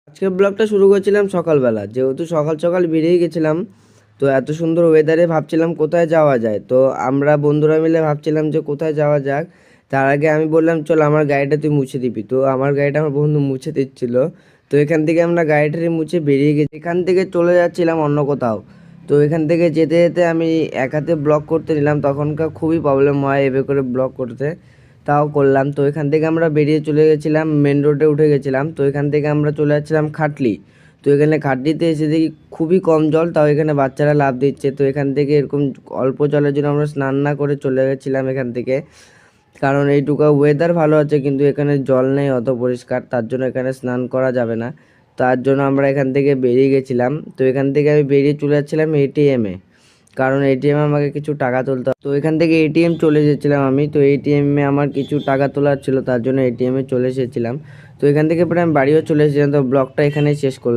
আজকের ব্লগটা শুরু করেছিলাম সকালবেলা, যেহেতু সকাল সকাল বেরিয়ে গেছিলাম। তো এত সুন্দর ওয়েদারে ভাবছিলাম কোথায় যাওয়া যায়। তো আমরা বন্ধুরা মিলে ভাবছিলাম যে কোথায় যাওয়া যাক। তার আগে আমি বললাম চল আমার গাড়িটা তুই মুছে দিবি। তো আমার গাড়িটা আমার বন্ধু মুছে দিচ্ছিল। তো এখান থেকে আমরা গাড়িটাকে মুছে বেরিয়ে গেছি, এখান থেকে চলে যাচ্ছিলাম অন্য কোথাও। তো এখান থেকে যেতে যেতে আমি এক হাতে ব্লগ করতে নিলাম, তখনকার খুবই প্রবলেম হয় এভাবে করে ব্লগ করতে। তাও করলাম। তো এখান থেকে আমরা বেরিয়ে চলে গেছিলাম, মেন রোডে উঠে গেছিলাম। তো এখান থেকে আমরা চলে যাচ্ছিলাম খাটলি। তো এখানে খাটলিতে এসে দেখি খুবই কম জল, তাও এখানে বাচ্চারা লাফ দিচ্ছে। তো এখান থেকে এরকম অল্প জলের জন্য আমরা স্নান না করে চলে গেছিলাম এখান থেকে, কারণ এইটুকু ওয়েদার ভালো আছে কিন্তু এখানে জল নেই অত পরিষ্কার, তার জন্য এখানে স্নান করা যাবে না। তার জন্য আমরা এখান থেকে বেরিয়ে গেছিলাম। তো এখান থেকে আমি বেরিয়ে চলে যাচ্ছিলাম এটিএমে, কারণ এটিএমে আমাকে কিছু টাকা তুলতে হবে। তো এখান থেকে এটিএম চলে এসেছিলাম আমি। তো এটিএমে আমার কিছু টাকা তোলার ছিল, তার জন্য এটিএমে চলে এসেছিলাম। তো এখান থেকে প্রায় আমি বাড়িও চলে এসেছিলাম। তো ব্লগটা এখানেই শেষ করলাম।